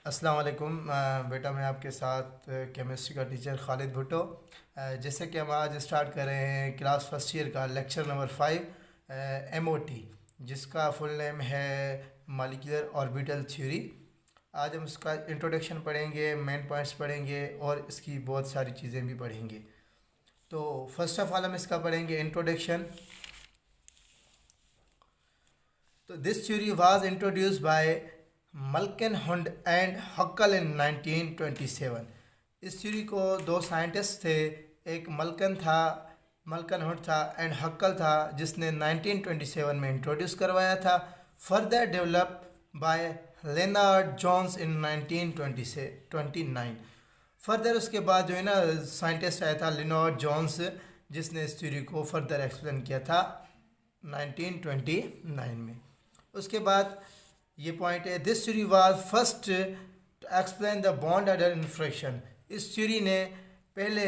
अस्सलाम वालेकुम। बेटा मैं आपके साथ केमिस्ट्री का टीचर खालिद भुट्टो। जैसे कि हम आज स्टार्ट कर रहे हैं क्लास फर्स्ट ईयर का लेक्चर नंबर 5 MOT, जिसका फुल नेम है मॉलिक्यूलर ऑर्बिटल थ्योरी। आज हम उसका इंट्रोडक्शन पढ़ेंगे, मेन पॉइंट्स पढ़ेंगे और इसकी बहुत सारी चीज़ें भी पढ़ेंगे। तो फर्स्ट ऑफ ऑल हम इसका पढ़ेंगे इंट्रोडक्शन। तो this theory was introduced by Mulliken Hund and Huckel in 1927। इस थ्योरी को दो साइंटिस्ट थे, एक मल्कनहुंड था एंड हक्कल था, जिसने 1927 में इंट्रोड्यूस करवाया था। Further develop by Lennard Jones in 1929। Further उसके बाद जो है ना साइंटिस्ट आया था लेनार्ड जोन्स, जिसने इस थ्योरी को फर्दर एक्सप्लेन किया था 1929 में। उसके बाद ये पॉइंट है, this theory was first to explain the bond order in fraction. इस थ्योरी ने पहले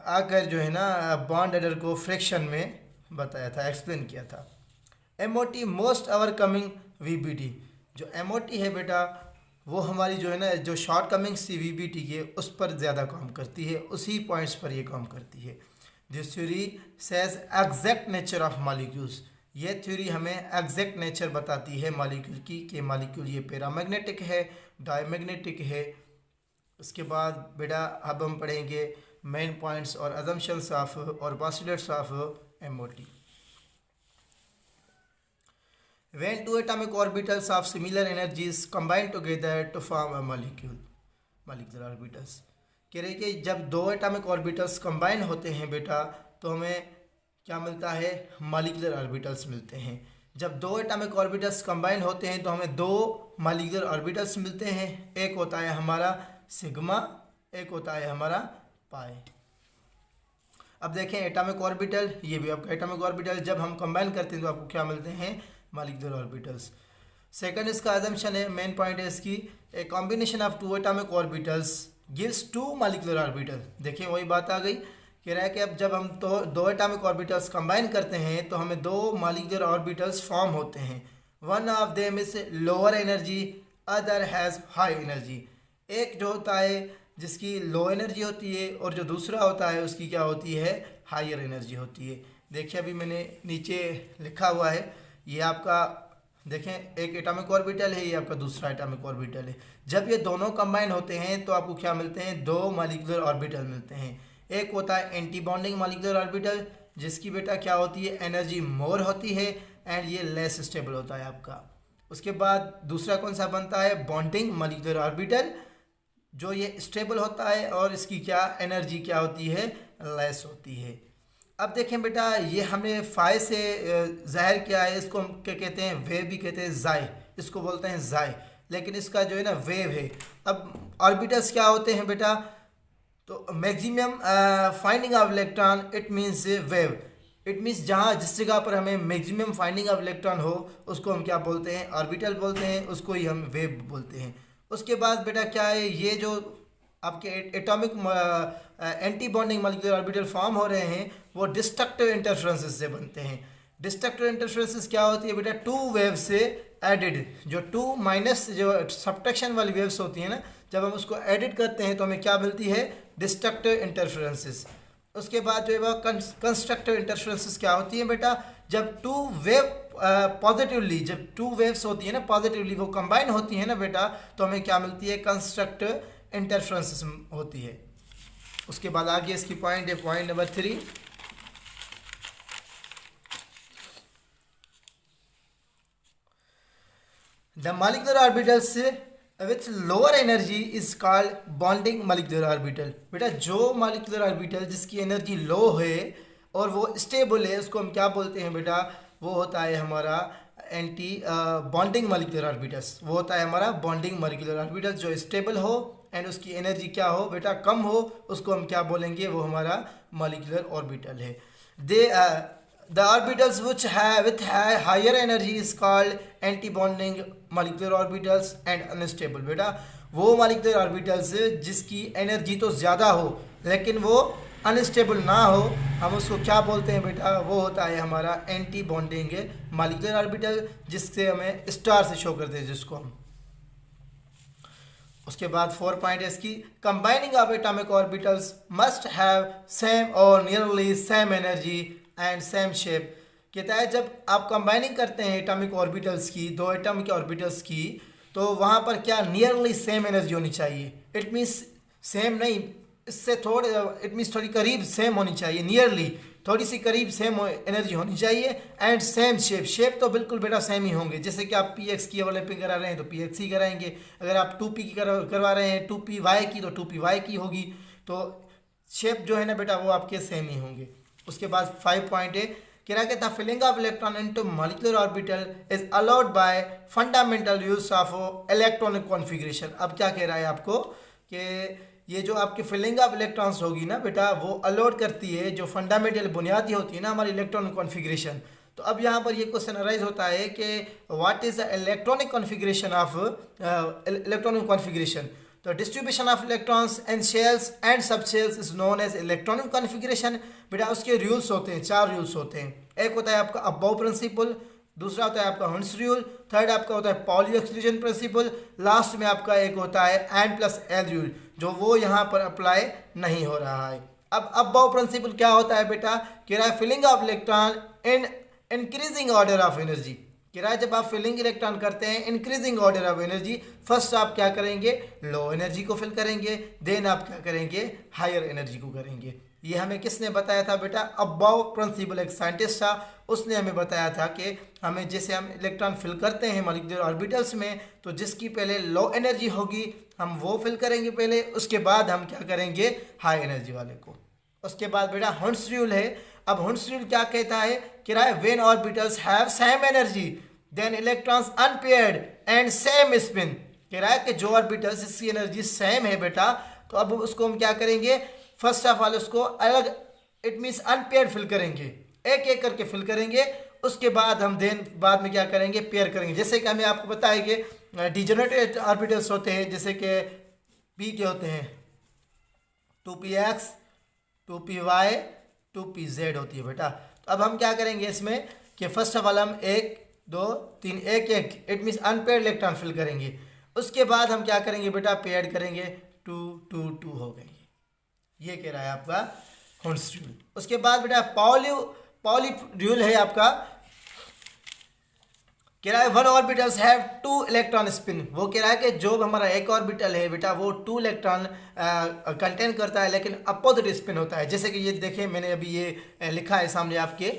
आकर जो है ना बॉन्ड ऑर्डर को फ्रैक्शन में बताया था, एक्सप्लेन किया था। MOT most over coming VBT। जो MOT है बेटा, वो हमारी जो है ना जो शॉर्ट कमिंग्स थी VBT के, उस पर ज़्यादा काम करती है, उसी पॉइंट्स पर ये काम करती है। This theory says exact nature of molecules. ये थ्योरी हमें एग्जैक्ट नेचर बताती है मॉलिक्यूल की, कि मॉलिक्यूल ये पैरामैग्नेटिक है, डायमैग्नेटिक है। उसके बाद बेटा अब हम पढ़ेंगे मेन पॉइंट्स और अजम्पशंस ऑफ और postulates of MOT। When two atomic orbitals of similar energies combine together to form a molecule, molecular orbitals। कह रहे कि जब दो एटॉमिक ऑर्बिटल्स कंबाइन होते हैं बेटा, तो हमें क्या मिलता है? मॉलिक्यूलर ऑर्बिटल्स मिलते हैं। जब दो एटॉमिक ऑर्बिटल्स कंबाइन होते हैं तो हमें दो मॉलिक्यूलर ऑर्बिटल्स मिलते हैं। एक होता है हमारा सिग्मा, एक होता है हमारा पाई। अब देखें एटॉमिक ऑर्बिटल, ये भी आपका एटॉमिक ऑर्बिटल, जब हम कंबाइन करते हैं तो आपको क्या मिलते हैं? Molecular orbitals. सेकंड इसका अजम्पशन है, मेन पॉइंट है इसकी, a combination of two atomic orbitals gives to molecular orbital. देखिए वही बात आ गई, कह रहा है कि अब जब हम दो एटॉमिक ऑर्बिटल्स कंबाइन करते हैं तो हमें दो मॉलिक्यूलर ऑर्बिटल्स फॉर्म होते हैं। One of them is lower energy, other has high energy. एक जो होता है जिसकी लो एनर्जी होती है और जो दूसरा होता है उसकी क्या होती है? हायर एनर्जी होती है। देखिए अभी मैंने नीचे लिखा हुआ है, ये आपका देखें एक एटॉमिक ऑर्बिटल है, ये आपका दूसरा एटॉमिक ऑर्बिटल है। जब ये दोनों कंबाइन होते हैं तो आपको क्या मिलते हैं? दो मॉलिक्यूलर ऑर्बिटल मिलते हैं। एक होता है एंटी बॉन्डिंग मॉलिक्यूलर ऑर्बिटल, जिसकी बेटा क्या होती है? एनर्जी मोर होती है एंड ये लेस स्टेबल होता है आपका। उसके बाद दूसरा कौन सा बनता है? बॉन्डिंग मॉलिक्यूलर ऑर्बिटल, जो ये स्टेबल होता है और इसकी क्या एनर्जी क्या होती है? लेस होती है। अब देखें बेटा, ये हमने फाइ से ज़ाहिर किया है, इसको हम क्या कहते हैं? वेव भी कहते हैं, जाय, इसको बोलते हैं जाय, लेकिन इसका जो है ना वेव है। अब ऑर्बिटल्स क्या होते हैं बेटा? तो maximum finding of electron, it means wave. It means जहाँ जिस जगह पर हमें मैक्सिमम फाइंडिंग ऑफ इलेक्ट्रॉन हो उसको हम क्या बोलते हैं? ऑर्बिटल बोलते हैं, उसको ही हम वेव बोलते हैं। उसके बाद बेटा क्या है, ये जो आपके atomic anti bonding molecular orbital form हो रहे हैं वो डिस्ट्रक्टिव इंटरफ्रेंसेस से बनते हैं। डिस्ट्रक्टिव इंटरफ्रेंसेस क्या होती है बेटा? टू वेव से एडिड, जो टू माइनस जो सब्ट्रैक्शन वाली वेव्स होती हैं ना, जब हम उसको एडिट करते हैं तो हमें क्या मिलती है? डिस्ट्रक्टिव इंटरफ्रेंसेस। उसके बाद जो है वह कंस्ट्रक्टिव इंटरफ्रेंसेस क्या होती हैं बेटा? जब टू वेव पॉजिटिवली, जब टू वेव्स होती है ना पॉजिटिवली वो कंबाइन होती है ना बेटा, तो हमें क्या मिलती है? कंस्ट्रक्टिव इंटरफ्रेंसेस होती है। उसके बाद आगे इसकी पॉइंट है, point number 3। The molecular orbitals with lower energy is called bonding molecular orbital. बेटा जो मॉलिक्यूलर ऑर्बिटल जिसकी एनर्जी लो है और वो स्टेबल है, उसको हम क्या बोलते हैं बेटा? वो होता है हमारा एंटी बॉन्डिंग मॉलिक्यूलर ऑर्बिटल्स। वो होता है हमारा बॉन्डिंग मॉलिक्यूलर ऑर्बिटल जो स्टेबल हो एंड उसकी एनर्जी क्या हो बेटा? कम हो, उसको हम क्या बोलेंगे? वो हमारा मॉलिक्यूलर ऑर्बिटल है। दे द ऑर्बिटल्स विच है with higher energy is called anti bonding molecular orbitals and unstable. बेटा वो मॉलिक्यूलर ऑर्बिटल्स जिसकी एनर्जी तो ज़्यादा हो लेकिन वो अनस्टेबल ना हो, हम उसको क्या बोलते हैं बेटा? वो होता है हमारा एंटी बॉन्डिंग मॉलिक्यूलर ऑर्बिटल, जिससे हमें स्टार से शो करते हैं जिसको हम। उसके बाद 4 पॉइंट है इसकी, combining of atomic orbitals must have same और nearly same energy and same shape. कहता है जब आप कंबाइनिंग करते हैं एटॉमिक ऑर्बिटल्स की, दो एटॉमिक ऑर्बिटल्स की, तो वहाँ पर क्या नियरली सेम एनर्जी होनी चाहिए। इट मीन्स सेम नहीं, इससे थोड़े, इट मीन्स थोड़ी करीब सेम होनी चाहिए, नियरली थोड़ी सी करीब सेम एनर्जी होनी चाहिए, एंड सेम शेप। शेप तो बिल्कुल बेटा सेम ही होंगे, जैसे कि आप px की ओवरलैपिंग करा रहे हैं तो px ही कराएंगे, अगर आप 2p की करवा रहे हैं 2py की तो 2py की होगी, तो शेप जो है ना बेटा वो आपके सेम ही होंगे। उसके बाद 5 पॉइंट है, कह रहा है the filling of electron into molecular orbital is allowed by fundamental use of electronic configuration. अब क्या कह रहा है आपको कि ये जो आपकी फिलिंग ऑफ इलेक्ट्रॉन्स होगी ना बेटा, वो अलाउड करती है, जो फंडामेंटल बुनियादी होती है ना हमारी इलेक्ट्रॉनिक कॉन्फ़िगरेशन। तो अब यहाँ पर ये क्वेश्चन अराइज होता है कि what is the electronic configuration of electronic configuration. तो distribution of electrons and shells and sub shells is known as electronic configuration. बेटा उसके रूल्स होते हैं, 4 रूल्स होते हैं। एक होता है आपका अबाउ प्रिंसिपल, दूसरा होता है आपका हंस रूल, थर्ड आपका होता है पॉली एक्सक्लूजन प्रिंसिपल, लास्ट में आपका एक होता है N+L रूल, जो वो यहाँ पर अप्लाई नहीं हो रहा है। अब अबाउ प्रिंसिपल क्या होता है बेटा, कह रहा है filling of electron in increasing order of energy. कह रहा है जब आप फिलिंग इलेक्ट्रॉन करते हैं increasing order of energy, first आप क्या करेंगे, लो एनर्जी को फिल करेंगे, देन आप क्या करेंगे, हायर एनर्जी को करेंगे। ये हमें किसने बताया था बेटा, अबाउ प्रिंसिपल, एक साइंटिस्ट था, उसने हमें बताया था कि हमें जैसे हम इलेक्ट्रॉन फिल करते हैं मॉलिक्यूलर ऑर्बिटल्स में, तो जिसकी पहले लो एनर्जी होगी हम वो फिल करेंगे पहले, उसके बाद हम क्या करेंगे, हाई एनर्जी वाले को। उसके बाद बेटा हंस रूल है। अब हंस रूल क्या कहता है, कह रहा है when orbitals have same energy then electrons unpaired and same spin. कह रहा है कि जो ऑर्बिटल्स इसकी एनर्जी सेम है बेटा, तो अब उसको हम क्या करेंगे, फर्स्ट ऑफ ऑल उसको अलग, इट मीन्स अनपेयर्ड फिल करेंगे, एक एक करके फिल करेंगे, उसके बाद हम देन बाद में क्या करेंगे, पेयर करेंगे। जैसे कि हमें आपको बताया कि डिजनरेटेड ऑर्बिटल्स होते हैं, जैसे कि p के होते हैं 2px 2py 2pz होती है बेटा। तो अब हम क्या करेंगे इसमें कि फर्स्ट ऑफ ऑल हम 1 2 3 1 1, it means unpaired electron fill करेंगे, उसके बाद हम क्या करेंगे बेटा, पेयर्ड करेंगे, 2 2 2 हो गए। ये कह रहा है आपका हंस रूल। उसके बाद बेटा पॉली रूल है आपका, कह रहा है one orbitals have 2 electron spin. वो कह रहा है कि जो हमारा एक ऑर्बिटल है बेटा वो 2 इलेक्ट्रॉन कंटेन करता है, लेकिन अपोजिट स्पिन होता है। जैसे कि ये देखें, मैंने अभी ये लिखा है सामने आपके,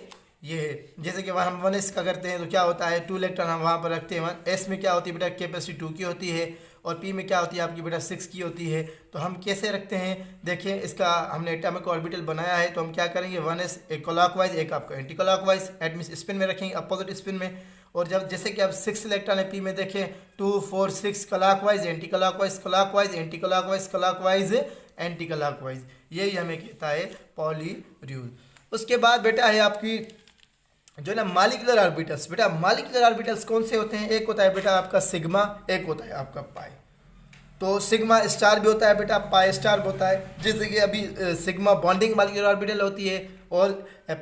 ये जैसे कि हम 1s का करते हैं तो क्या होता है, 2 इलेक्ट्रॉन हम वहाँ पर रखते हैं। s में क्या होती है बेटा, कैपेसिटी 2 की होती है, और p में क्या होती है आपकी बेटा 6 की होती है। तो हम कैसे रखते हैं, देखिए इसका हमने एटॉमिक ऑर्बिटल बनाया है, तो हम क्या करेंगे, 1s एक क्लॉकवाइज एक आपका anti clockwise, it means spin में रखेंगे, अपोजिट स्पिन में। और जब जैसे कि अब 6 इलेक्ट्रॉन है p में, देखें 2 4 6 clockwise anti clockwise clockwise anti clockwise clockwise anti clockwise, यही हमें कहता है पॉली रूल। उसके बाद बेटा है आपकी जो ना मॉलिक्यूलर ऑर्बिटल्स। बेटा मॉलिक्यूलर ऑर्बिटल्स कौन से होते हैं, एक होता है बेटा आपका सिग्मा, एक होता है आपका पाई। तो सिग्मा स्टार भी होता है बेटा, पाई स्टार भी होता है। जैसे कि अभी सिग्मा बॉन्डिंग मॉलिक्यूलर ऑर्बिटल होती है और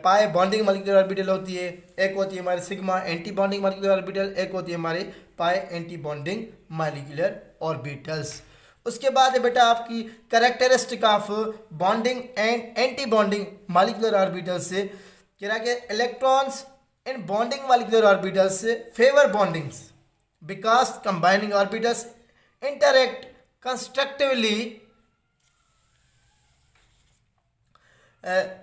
पाई बॉन्डिंग मॉलिक्यूलर ऑर्बिटल होती है। एक होती है हमारी sigma anti bonding molecular orbital, एक होती है हमारी पाई एंटी बॉन्डिंग मॉलिक्यूलर ऑर्बिटल्स। उसके बाद है बेटा आपकी characteristic of bonding and anti bonding molecular orbitals से, कह रहा है कि electrons in bonding molecular orbitals favour bondings because combining orbitals interact constructively,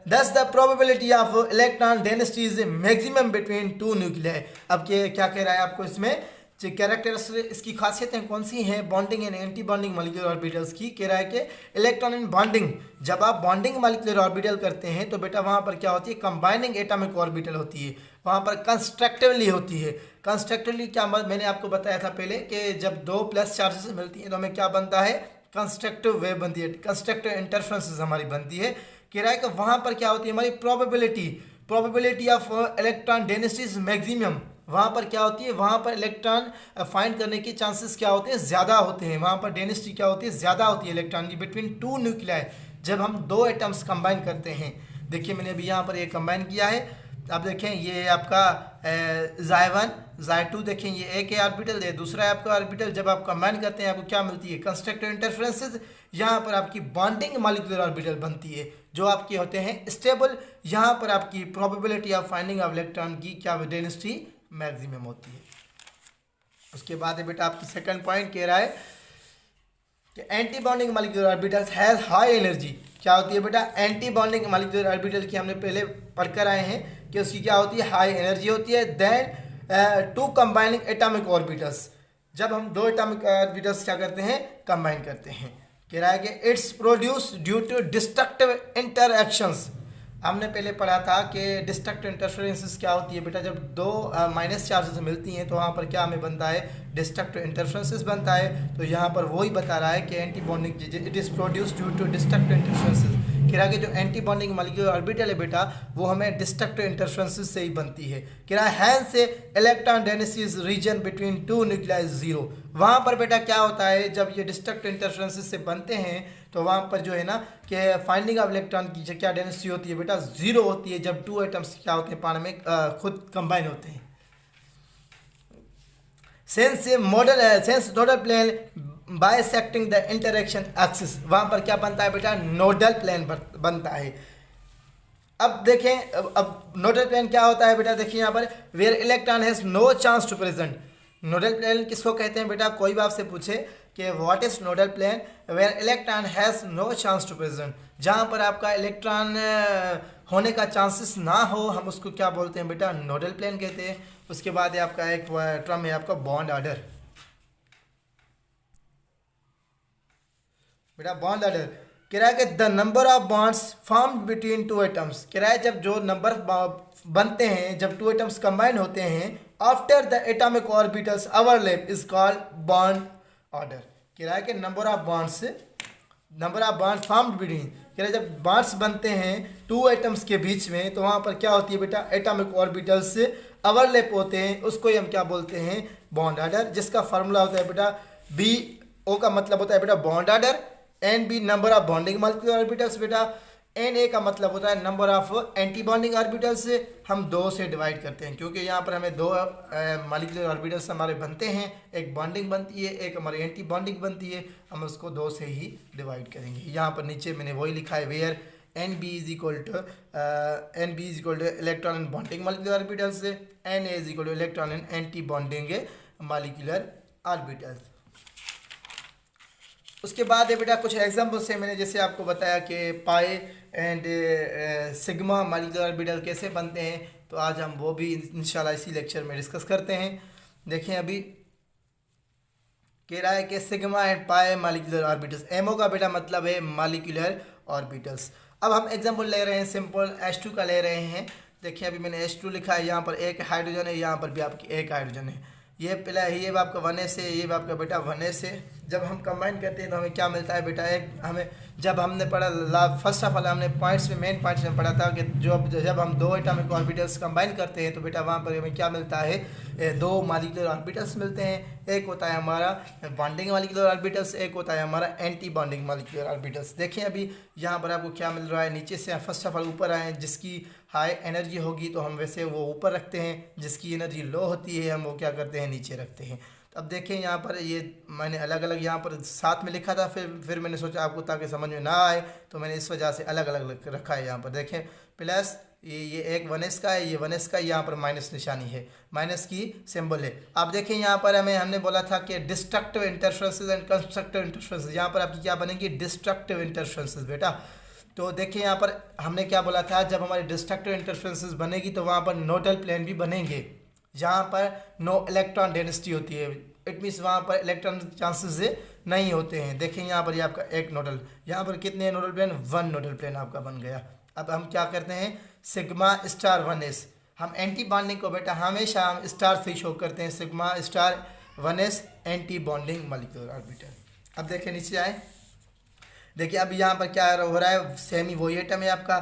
thus the probability of electron density is maximum between 2 nuclei। अब क्या कह रहा है आपको इसमें, कैरेक्टर्स इसकी खासियतें कौन सी हैं bonding and anti bonding molecular orbitals की। कह रहा है कि इलेक्ट्रॉन इन बॉन्डिंग, जब आप बॉन्डिंग मॉलिक्यूलर ऑर्बिटल करते हैं तो बेटा वहाँ पर क्या होती है, कंबाइनिंग एटॉमिक ऑर्बिटल होती है, वहाँ पर कंस्ट्रक्टिवली होती है। कंस्ट्रक्टिवली क्या, मैंने आपको बताया था पहले कि जब 2 प्लस चार्जेस मिलती हैं तो हमें क्या बनता है, कंस्ट्रक्टिव वेव बनती है, कंस्ट्रक्टिव इंटरफ्रेंसेस हमारी बनती है। कह रहा है कि वहाँ पर क्या होती है हमारी probability of electron density is maximum. वहाँ पर क्या होती है, वहाँ पर इलेक्ट्रॉन फाइंड करने के चांसेस क्या होते हैं, ज़्यादा होते हैं। वहाँ पर डेंसिटी क्या होती है, ज़्यादा होती है इलेक्ट्रॉन की बिटवीन 2 न्यूक्लियाई, जब हम 2 एटम्स कंबाइन करते हैं। देखिए मैंने अभी यहाँ पर एक कंबाइन किया है, अब देखें ये आपका Zi1 Zi2 देखें ये एक ही ऑर्बिटल है, दूसरा है आपका ऑर्बिटल। जब आप कंबाइन करते हैं आपको क्या मिलती है? Constructive interferences. यहाँ पर आपकी बॉन्डिंग मॉलिक्यूलर ऑर्बिटल बनती है जो आपके होते हैं स्टेबल। यहाँ पर आपकी probability of finding of electron की क्या डेंसिटी मैक्सिमम होती है। उसके बाद है बेटा आपकी सेकंड पॉइंट कह रहा है कि anti bonding molecular orbitals has high energy. क्या होती है बेटा? एंटी बॉन्डिंग मॉलिक्यूलर ऑर्बिटल की हमने पहले पढ़कर आए हैं कि उसकी क्या होती है? हाई एनर्जी होती है than two combining atomic orbitals. जब हम दो एटॉमिक ऑर्बिटल्स क्या करते हैं? कंबाइन करते हैं। कह रहा है कि it's produce due to destructive interactions. हमने पहले पढ़ा था कि डिस्ट्रक्टिव इंटरफेरेंसेस क्या होती है बेटा? जब दो माइनस चार्जेस मिलती हैं तो वहाँ पर क्या हमें बनता है? डिस्ट्रक्टिव इंटरफेरेंसेस बनता है। तो यहाँ पर वही बता रहा है कि anti bonding it is produce due to destructive interferences. कह रहा है कि जो एंटी बॉन्डिंग मॉलिक्यूलर ऑर्बिटल है बेटा वो हमें डिस्ट्रक्टिव इंटरफेरेंसेस से ही बनती है। कह रहा है हैंस से electron density region between two nucleus zero. वहाँ पर बेटा क्या होता है? जब ये डिस्ट्रक्टिव इंटरफेरेंसेस से बनते हैं तो वहाँ पर जो है ना कि फाइंडिंग ऑफ इलेक्ट्रॉन की क्या डेंसिटी होती है बेटा? जीरो होती है जब टू एटम्स क्या होते हैं? पानी में खुद कंबाइन होते हैं। Sense nodal plane bisecting the interaction axis. वहाँ पर क्या बनता है बेटा? नोडल प्लेन बनता है। अब देखें अब नोडल प्लेन क्या होता है बेटा? देखिए यहाँ पर where electron has no chance to present. Nodal plane किसको कहते हैं बेटा? कोई भी आपसे पूछे कि what is nodal plane, where electron has no chance to present, जहाँ पर आपका इलेक्ट्रॉन होने का चांसेस ना हो, हम उसको क्या बोलते हैं बेटा? नोडल प्लेन कहते हैं। उसके बाद आपका एक टर्म है आपका बॉन्ड ऑर्डर। बेटा बॉन्ड ऑर्डर कह रहा है कि the number of bonds formed between two atoms. कह रहा है जब जो नंबर बनते हैं, जब टू एटम्स कंबाइन होते हैं after the atomic orbitals overlap is called bond order. कह रहा है कि number of bonds formed between, कह रहा है जब बॉन्ड्स बनते हैं टू एटम्स के बीच में तो वहाँ पर क्या होती है बेटा? एटॉमिक ऑर्बिटल्स ओवरलैप होते हैं, उसको ही हम क्या बोलते हैं? Bond order. जिसका फार्मूला होता है बेटा बी ओ का मतलब होता है बेटा bond order, N B number of bonding molecular orbitals बेटा, एन ए का मतलब होता है number of anti bonding orbitals. हम दो से डिवाइड करते हैं क्योंकि यहाँ पर हमें दो मॉलिक्यूलर ऑर्बिटल्स हमारे बनते हैं, एक बॉन्डिंग बनती है, एक हमारी एंटी बॉन्डिंग बनती है। हम उसको दो से ही डिवाइड करेंगे। यहाँ पर नीचे मैंने वही लिखा है where N B is equal to electron and bonding molecular orbitals, N A is equal to electron and anti bonding molecular orbitals. उसके बाद है बेटा कुछ एग्जाम्पल से मैंने जैसे आपको बताया कि पाई एंड सिग्मा मॉलिक्यूलर ऑर्बिटल कैसे बनते हैं, तो आज हम वो भी इंशाल्लाह इसी लेक्चर में डिस्कस करते हैं। देखें अभी कह रहा है कि sigma and pi molecular orbitals. MO का बेटा मतलब है मॉलिक्यूलर ऑर्बिटल्स। अब हम एग्जाम्पल ले रहे हैं, सिंपल H2 का ले रहे हैं। देखिए अभी मैंने H2 लिखा है, यहाँ पर एक हाइड्रोजन है, यहाँ पर भी आपकी एक हाइड्रोजन है। ये पहला ये आपका 1s है, ये आपका बेटा 1s है। जब हम कंबाइन करते हैं तो हमें क्या मिलता है बेटा? एक हमें जब हमने पढ़ा फर्स्ट ऑफ ऑल हमने पॉइंट्स में मेन पॉइंट्स में पढ़ा था कि जब हम दो एटॉमिक ऑर्बिटल्स कंबाइन करते हैं तो बेटा वहाँ पर हमें क्या मिलता है? दो मॉलिक्यूलर ऑर्बिटल्स मिलते हैं। एक होता है हमारा बॉन्डिंग मॉलिक्यूलर ऑर्बिटल्स, एक होता है हमारा एंटी बॉन्डिंग मॉलिक्यूलर ऑर्बिटल्स। देखिए अभी यहाँ पर आपको क्या मिल रहा है? नीचे से फर्स्ट ऑफ ऑल ऊपर आए, जिसकी हाई एनर्जी होगी तो हम वैसे वो ऊपर रखते हैं, जिसकी एनर्जी लो होती है हम वो क्या करते हैं? नीचे रखते हैं। तो अब देखें यहाँ पर ये मैंने अलग अलग यहाँ पर साथ में लिखा था, फिर मैंने सोचा आपको ताकि समझ में ना आए तो मैंने इस वजह से अलग अलग रखा है। यहाँ पर देखें प्लस ये एक 1s का है, ये 1s का, यहाँ पर माइनस निशानी है, माइनस की सिंबल है। आप देखें यहाँ पर हमने बोला था कि destructive interferences and constructive interferences. यहाँ पर आपकी क्या बनेगी? डिस्ट्रक्टिव इंटरफेरेंसेस बेटा। तो देखिए यहाँ पर हमने क्या बोला था? जब हमारी डिस्ट्रक्टिव इंटरफेरेंसेस बनेगी तो वहाँ पर नोडल प्लेन भी बनेंगे जहाँ पर नो इलेक्ट्रॉन डेंसिटी होती है। इट मीन्स वहाँ पर इलेक्ट्रॉन चांसेस नहीं होते हैं। देखें यहाँ पर ये आपका एक नोडल, यहाँ पर कितने नोडल प्लेन? 1 नोडल प्लेन आपका बन गया। अब हम क्या करते हैं? सिग्मा स्टार 1s, हम एंटी बॉन्डिंग को बेटा हमेशा हम स्टार से शो करते हैं। Sigma star 1s anti bonding molecular orbital. अब देखें नीचे आए, देखिए अब यहाँ पर क्या हो रहा है? सेमी वही एटम है आपका।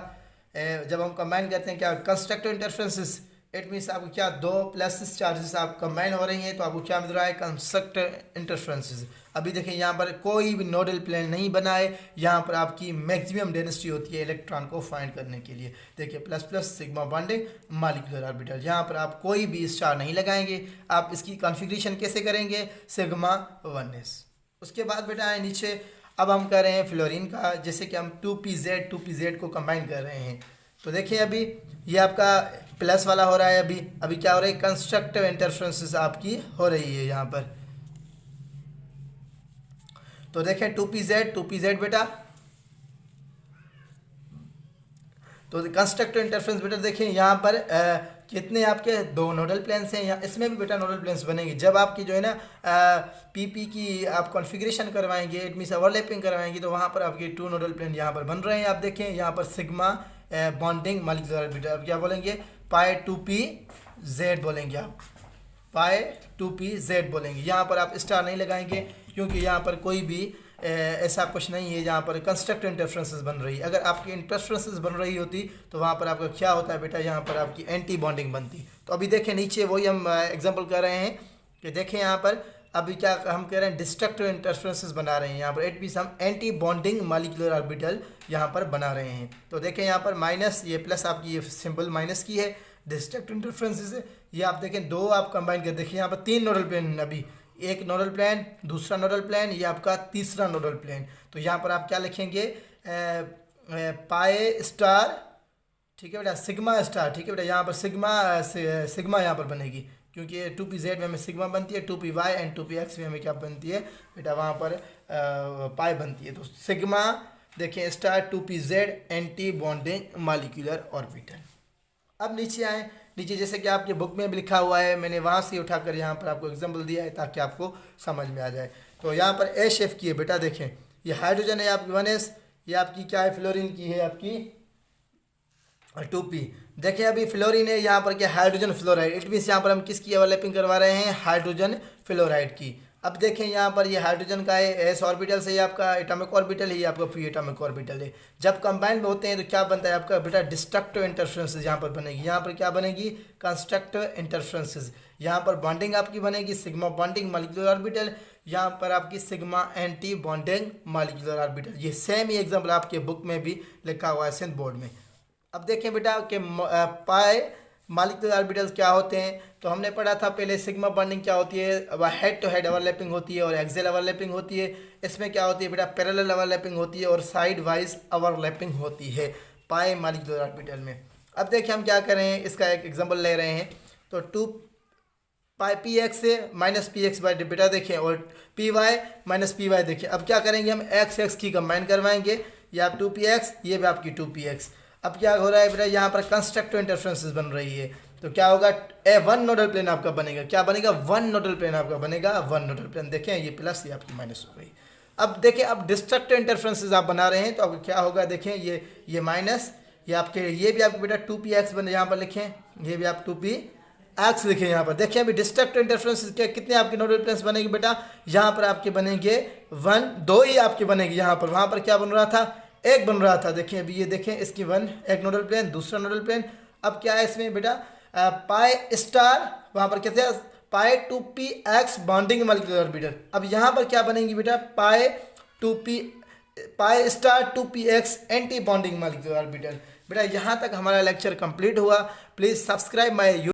जब हम कंबाइन करते हैं क्या? कंस्ट्रक्टिव इंटरफेरेंसेस इट मीन्स आपको क्या, दो प्लस चार्जेस आप कंबाइन हो रही हैं तो आपको क्या मिल रहा है, कंस्ट्रक्ट इंटरफ्रेंसेस। अभी देखें यहाँ पर कोई भी नोडल प्लेन नहीं बना है, यहाँ पर आपकी मैक्सिमम डेंसिटी होती है इलेक्ट्रॉन को फाइंड करने के लिए। देखिए plus plus sigma bonding molecular orbital, यहाँ पर आप कोई भी स्टार नहीं लगाएंगे। आप इसकी कॉन्फ़िगरेशन कैसे करेंगे, सिग्मा 1s। उसके बाद बेटा है नीचे, अब हम कर रहे हैं फ्लोरीन का, जैसे कि हम 2pz को कंबाइन कर रहे हैं। तो देखिए अभी ये आपका प्लस वाला हो रहा है, अभी क्या हो रहा है, कंस्ट्रक्टिव इंटरफ्रेंसेस आपकी हो रही है यहाँ पर। तो देखें 2pz बेटा, तो कंस्ट्रक्टिव इंटरफ्रेंस बेटा देखें यहाँ पर कितने आपके दो नोडल प्लेन्स हैं, यहाँ इसमें भी बेटा नोडल प्लेन्स बनेंगे। जब आपकी जो है ना पीपी की आप कॉन्फ़िगरेशन करवाएंगे, इट मीन्स ओवरलैपिंग करवाएंगे, तो वहाँ पर आपके 2 नोडल प्लेन यहाँ पर बन रहे हैं। आप देखें यहाँ पर सिग्मा बॉन्डिंग मॉलिक्यूलर ऑर्बिटल, अब क्या बोलेंगे, पाई 2pz बोलेंगे, आप पाई 2pz बोलेंगे। यहाँ पर आप स्टार नहीं लगाएंगे क्योंकि यहाँ पर कोई भी ऐसा कुछ नहीं है, यहाँ पर कंस्ट्रक्टिव इंटरफ्रेंसेस बन रही है। अगर आपकी इंटरफ्रेंसेस बन रही होती तो वहाँ पर आपका क्या होता है बेटा, यहाँ पर आपकी एंटी बॉन्डिंग बनती। तो अभी देखें नीचे वही हम एग्जांपल कर रहे हैं कि देखें यहाँ पर अभी क्या हम कह रहे हैं, डिस्ट्रक्टिव इंटरफ्रेंसेस बना रहे हैं यहाँ पर, एट मीन्स हम एंटी बॉन्डिंग मॉलिक्यूलर ऑर्बिटल यहाँ पर बना रहे हैं। तो देखें यहाँ पर माइनस, ये प्लस आपकी ये सिंबल माइनस की है, डिस्ट्रक्टिव इंटरफ्रेंसेस है। ये आप देखें दो आप कंबाइन कर, देखिए यहाँ पर 3 नोडल प्लेन, अभी एक नोडल प्लेन, दूसरा नोडल प्लेन, ये आपका तीसरा नोडल प्लेन। तो यहाँ पर आप क्या लिखेंगे, पाई स्टार, ठीक है बेटा, सिग्मा स्टार, ठीक है बेटा, यहाँ पर सिग्मा यहाँ पर बनेगी क्योंकि 2pz में हमें सिग्मा बनती है, 2py एंड 2px में हमें क्या बनती है बेटा, वहाँ पर पाई बनती है। तो सिग्मा देखें star 2pz anti bonding molecular orbital. अब नीचे आए, नीचे जैसे कि आपके बुक में भी लिखा हुआ है, मैंने वहाँ से उठाकर यहाँ पर आपको एग्जांपल दिया है ताकि आपको समझ में आ जाए। तो यहाँ पर ए शेफ की है बेटा, देखें ये हाइड्रोजन है आपकी 1s, ये आपकी क्या है, फ्लोरीन की है आपकी 2p। देखिए अभी फ्लोरीन है, यहाँ पर क्या, हाइड्रोजन फ्लोराइड, इट मीन्स यहाँ पर हम किसकी ओवरलैपिंग करवा रहे हैं, हाइड्रोजन फ्लोराइड की। अब देखें यहाँ पर ये हाइड्रोजन का है, एस ऑर्बिटल से ये आपका एटॉमिक ऑर्बिटल है, ये आपका पी एटॉमिक ऑर्बिटल है। जब कंबाइन होते हैं तो क्या बनता है आपका बेटा, डिस्ट्रक्टिव इंटरफ्रेंसेस यहाँ पर बनेगी। यहाँ पर क्या बनेगी, कंस्ट्रक्टिव इंटरफ्रेंसेस। यहाँ पर बॉन्डिंग आपकी बनेगी सिग्मा बॉन्डिंग मॉलिक्यूलर ऑर्बिटल, यहाँ पर आपकी sigma anti bonding molecular orbital. ये सेम ही एग्जाम्पल आपके बुक में भी लिखा हुआ है सिंध बोर्ड में। अब देखें बेटा कि पाई मॉलिक्यूलर ऑर्बिटल्स क्या होते हैं, तो हमने पढ़ा था पहले सिग्मा बॉन्डिंग क्या होती है, हेड टू हेड ओवरलैपिंग होती है और एक्सियल ओवरलैपिंग होती है। इसमें क्या होती है बेटा, पैरेलल ओवरलैपिंग होती है और साइड वाइज ओवरलैपिंग होती है पाई मॉलिक्यूलर ऑर्बिटल में। अब देखिए हम क्या कर रहे हैं, इसका एक एग्जांपल ले रहे हैं। तो 2 पाई पी एक्स से माइनस पी एक्स बाई बेटा देखें, और P Y minus P Y देखें। अब क्या करेंगे, हम एक्स एक्स की कंबाइन करवाएंगे, ये आप 2px, ये भी आपकी 2px। अब क्या हो रहा है बेटा, यहाँ पर कंस्ट्रक्टिव इंटरफ्रेंसेस बन रही है, तो क्या होगा, वन नोडल प्लेन आपका बनेगा, क्या बनेगा, 1 नोडल प्लेन आपका बनेगा, 1 नोडल प्लेन। देखें ये प्लस, ये आपकी माइनस हो गई। अब देखें, अब डिस्ट्रक्टिव इंटरफ्रेंसेस आप बना रहे हैं तो अब क्या होगा, देखें ये माइनस, ये आपके, ये भी आपके बेटा 2px बने, यहाँ पर लिखें, ये भी आप 2px लिखें यहाँ पर। देखिए अभी डिस्ट्रक्टिव इंटरफ्रेंसेस के कितने आपके नोडल प्लेन्स बनेंगे बेटा, यहाँ पर आपके बनेंगे 1, 2 ही आपके बनेंगे यहाँ पर। वहाँ पर क्या बन रहा था, एक बन रहा था। देखिए अभी ये देखें, इसकी 1 एक नोडल प्लेन, दूसरा नोडल प्लेन। अब क्या है इसमें बेटा, पाई स्टार, वहाँ पर कहते हैं पाई 2px बॉन्डिंग मॉलिक्यूलर ऑर्बिटल। अब यहाँ पर क्या बनेंगी बेटा, pi star 2px anti bonding molecular orbital. बेटा यहाँ तक हमारा लेक्चर कंप्लीट हुआ। Please subscribe my